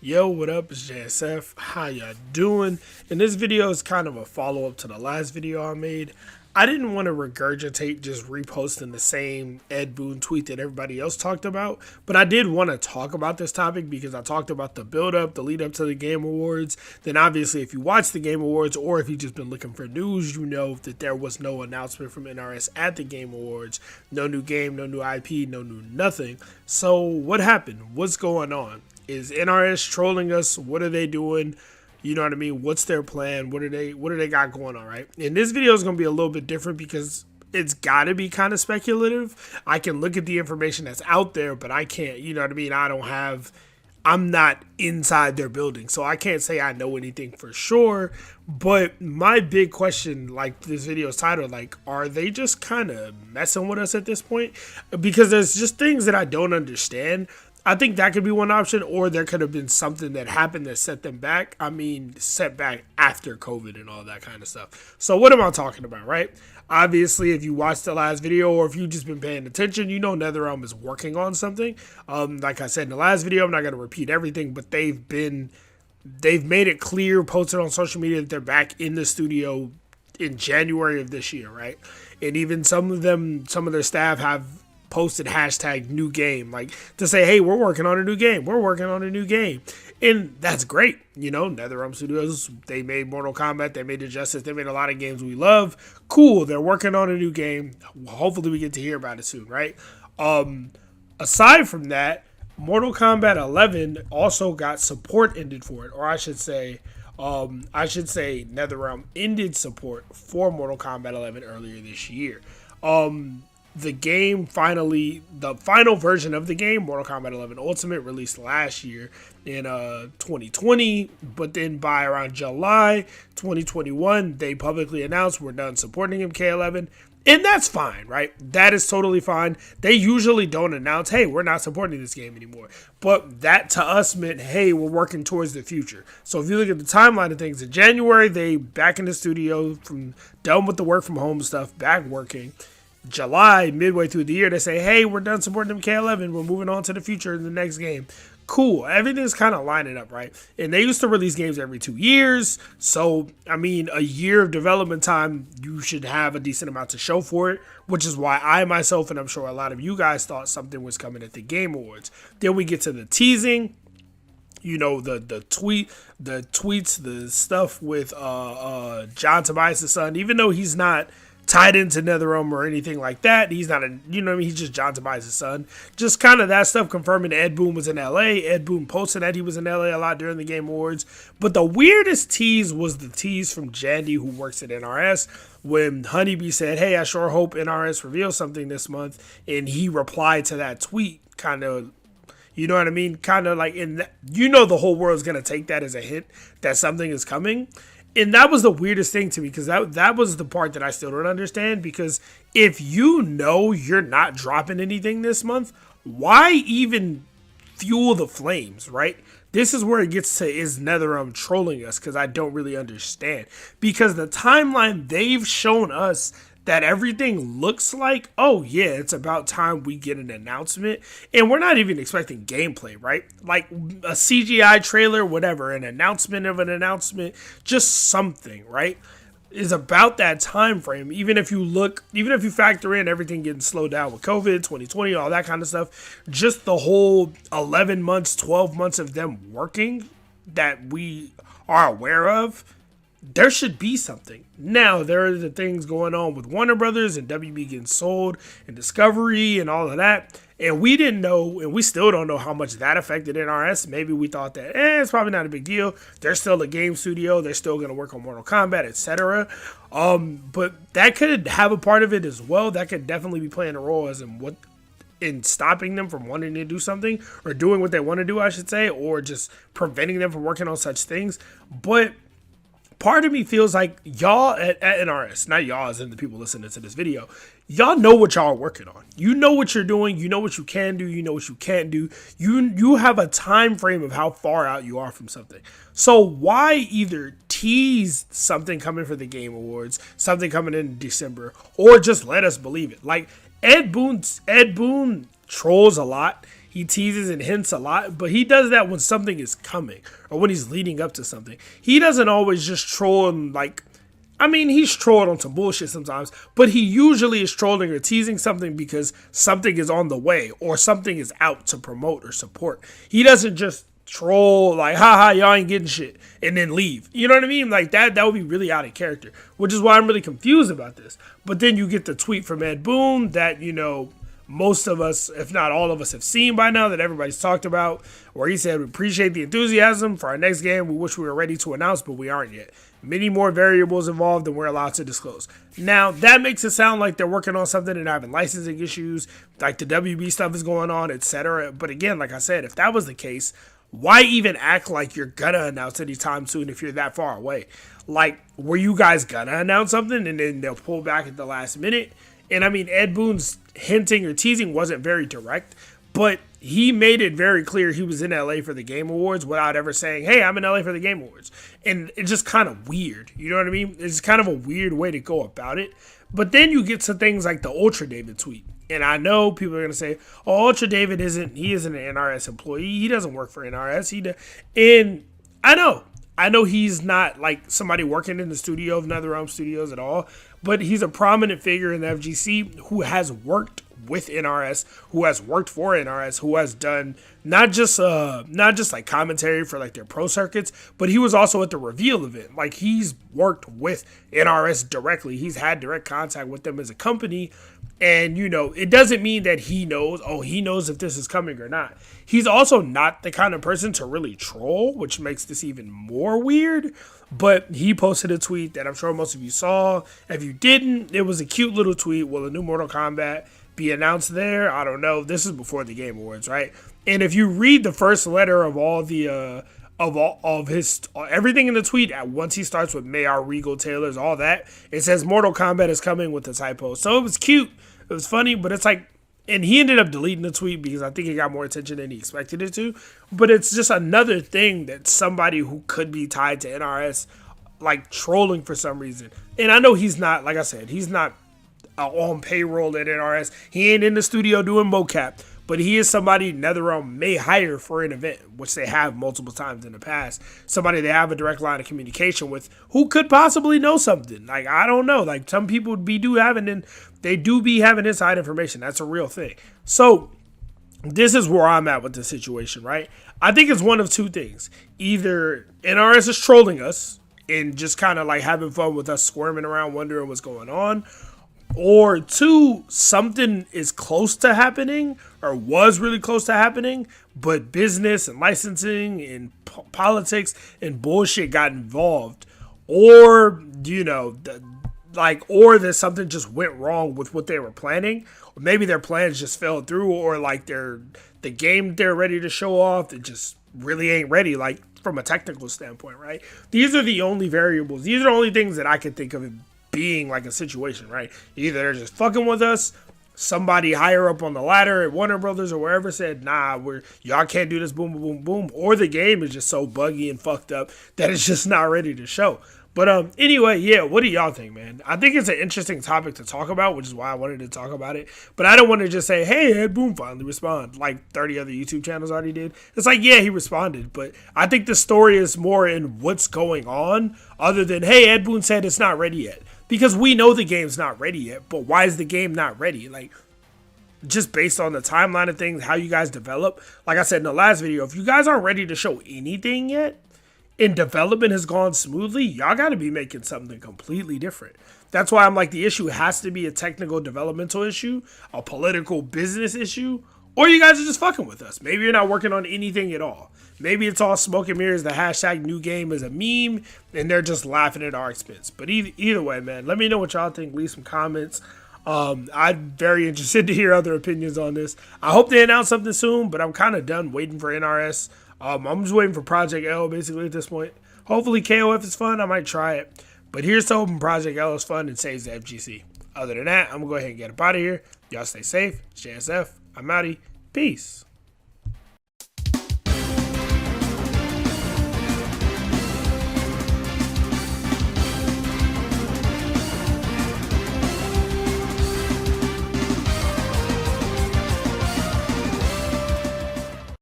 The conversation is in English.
Yo, what up? It's JSF. How y'all doing? And this video is kind of a follow-up to the last video I made. I didn't want to regurgitate just reposting the same Ed Boon tweet that everybody else talked about, but I did want to talk about this topic because I talked about the build-up, the lead-up to the Game Awards. Then obviously if you watch the Game Awards or if you've just been looking for news, you know that there was no announcement from NRS at the Game Awards. No new game, no new IP, no new nothing. So what happened? What's going on? Is NRS trolling us? What are they doing? You know what I mean? What's their plan? What do they got going on, right? And this video is going to be a little bit different because it's got to be kind of speculative. I can look at the information that's out there, but I can't, you know what I mean? I'm not inside their building, so I can't say I know anything for sure. But my big question, like this video is titled, like, are they just kind of messing with us at this point? Because there's just things that I don't understand. I think that could be one option, or there could have been something that happened that set them back. I mean, set back after COVID and all that kind of stuff. So what am I talking about, right? Obviously, if you watched the last video or if you've just been paying attention, you know NetherRealm is working on something. Like I said in the last video, I'm not going to repeat everything, but they've made it clear, posted on social media that they're back in the studio in January of this year, right? And even some of their staff have posted hashtag new game, like to say, hey, we're working on a new game. We're working on a new game. And that's great. You know, NetherRealm Studios, they made Mortal Kombat, they made Injustice, they made a lot of games we love. Cool, they're working on a new game. Hopefully we get to hear about it soon, right? Aside from that, Mortal Kombat 11 also got support ended for it, or I should say NetherRealm ended support for Mortal Kombat 11 earlier this year. The final version of the game, Mortal Kombat 11 Ultimate, released last year in 2020, but then by around July 2021, they publicly announced we're done supporting MK11, and that's fine, right? That is totally fine. They usually don't announce, hey, we're not supporting this game anymore, but that to us meant, hey, we're working towards the future. So if you look at the timeline of things, in January, they back in the studio, done with the work from home stuff, back working. July, midway through the year, they say, hey, we're done supporting MK11. We're moving on to the future in the next game. Cool. Everything's kind of lining up, right? And they used to release games every 2 years. So, I mean, a year of development time, you should have a decent amount to show for it, which is why I myself, and I'm sure a lot of you guys, thought something was coming at the Game Awards. Then we get to the teasing. You know, the tweets, the stuff with John Tobias' son, even though he's not tied into NetherRealm or anything like that. He's not you know what I mean? He's just John Tobias' son. Just kind of that stuff confirming Ed Boon was in LA. Ed Boon posted that he was in LA a lot during the Game Awards. But the weirdest tease was the tease from Jandy, who works at NRS, when Honeybee said, hey, I sure hope NRS reveals something this month. And he replied to that tweet, kind of, you know what I mean? Kind of like, the whole world's going to take that as a hint that something is coming. And that was the weirdest thing to me, because that was the part that I still don't understand. Because if you know you're not dropping anything this month, why even fuel the flames, right? This is where it gets to, is NetherRealm trolling us? Because I don't really understand. Because the timeline they've shown us that everything looks like, oh yeah, it's about time we get an announcement. And we're not even expecting gameplay, right? Like a CGI trailer, whatever, an announcement of an announcement, just something, right? Is about that time frame. Even if you factor in everything getting slowed down with COVID, 2020, all that kind of stuff, just the whole 11 months, 12 months of them working that we are aware of, there should be something. Now, there are the things going on with Warner Brothers and WB getting sold and Discovery and all of that. And we didn't know, and we still don't know how much that affected NRS. Maybe we thought that, it's probably not a big deal. They're still a game studio. They're still going to work on Mortal Kombat, etc. But that could have a part of it as well. That could definitely be playing a role in stopping them from wanting to do something, or doing what they want to do, I should say, or just preventing them from working on such things. But part of me feels like y'all at NRS, not y'all as in the people listening to this video, y'all know what y'all are working on. You know what you're doing. You know what you can do. You know what you can't do. You have a time frame of how far out you are from something. So why either tease something coming for the Game Awards, something coming in December, or just let us believe it? Like Ed Boon trolls a lot. He teases and hints a lot, but he does that when something is coming or when he's leading up to something. He doesn't always just troll and he's trolled on some bullshit sometimes, but he usually is trolling or teasing something because something is on the way or something is out to promote or support. He doesn't just troll like, haha, y'all ain't getting shit, and then leave. You know what I mean? Like that would be really out of character, which is why I'm really confused about this. But then you get the tweet from Ed Boon that, most of us, if not all of us, have seen by now, that everybody's talked about, where he said, we appreciate the enthusiasm for our next game. We wish we were ready to announce, but we aren't yet. Many more variables involved than we're allowed to disclose. Now, that makes it sound like they're working on something and having licensing issues, like the WB stuff is going on, etc. But again, like I said, if that was the case, why even act like you're gonna announce anytime soon if you're that far away? Like, were you guys gonna announce something and then they'll pull back at the last minute? And I mean, Ed Boon's hinting or teasing wasn't very direct, but he made it very clear he was in LA for the Game Awards without ever saying, hey, I'm in LA for the Game Awards. And it's just kind of weird. You know what I mean? It's kind of a weird way to go about it. But then you get to things like the Ultra David tweet. And I know people are going to say, oh, Ultra David isn't an NRS employee. He doesn't work for NRS. And I know he's not like somebody working in the studio of NetherRealm Studios at all, but he's a prominent figure in the FGC who has worked with NRS, who has worked for NRS, who has done not just like commentary for like their pro circuits, but he was also at the reveal event. Like, he's worked with NRS directly. He's had direct contact with them as a company. And, it doesn't mean that he knows if this is coming or not. He's also not the kind of person to really troll, which makes this even more weird. But he posted a tweet that I'm sure most of you saw. If you didn't, it was a cute little tweet. Will a new Mortal Kombat be announced there? I don't know. This is before the Game Awards, right? And if you read the first letter of all the of his everything in the tweet, once he starts with "May our regal tailors," all that, it says Mortal Kombat is coming with a typo. So it was cute. It was funny, but it's like, and he ended up deleting the tweet because I think it got more attention than he expected it to. But it's just another thing that somebody who could be tied to NRS, like, trolling for some reason. And I know he's not, like I said, he's not on payroll at NRS. He ain't in the studio doing mocap. But he is somebody NetherRealm may hire for an event, which they have multiple times in the past. Somebody they have a direct line of communication with who could possibly know something. Like, I don't know. Like, some people do be having inside information. That's a real thing. So this is where I'm at with the situation, right? I think it's one of two things. Either NRS is trolling us and just kind of like having fun with us squirming around wondering what's going on. Or two, something is close to happening or was really close to happening, but business and licensing and politics and bullshit got involved. Or, or that something just went wrong with what they were planning. Or maybe their plans just fell through, or like the game they're ready to show off, it just really ain't ready, like from a technical standpoint, right? These are the only variables. These are the only things that I could think of being like a situation, right? Either they're just fucking with us, somebody higher up on the ladder at Warner Brothers or wherever said, nah, y'all can't do this, boom, boom, boom, or the game is just so buggy and fucked up that it's just not ready to show. But anyway, yeah, what do y'all think, man? I think it's an interesting topic to talk about, which is why I wanted to talk about it. But I don't want to just say, hey, Ed Boon finally responded, like 30 other YouTube channels already did. It's like, yeah, he responded. But I think the story is more in what's going on other than, hey, Ed Boon said it's not ready yet. Because we know the game's not ready yet, but why is the game not ready? Like, just based on the timeline of things, how you guys develop. Like I said in the last video, if you guys aren't ready to show anything yet, and development has gone smoothly, y'all got to be making something completely different. That's why I'm like, the issue has to be a technical developmental issue, a political business issue, or you guys are just fucking with us. Maybe you're not working on anything at all. Maybe it's all smoke and mirrors. The hashtag new game is a meme and they're just laughing at our expense. But either way, man, let me know what y'all think. Leave some comments. I'm very interested to hear other opinions on this. I hope they announce something soon, but I'm kind of done waiting for NRS. I'm just waiting for Project L basically at this point. Hopefully KOF is fun. I might try it. But here's to hoping Project L is fun and saves the FGC. Other than that, I'm going to go ahead and get up out of here. Y'all stay safe. It's JSF. I'm outie. Peace.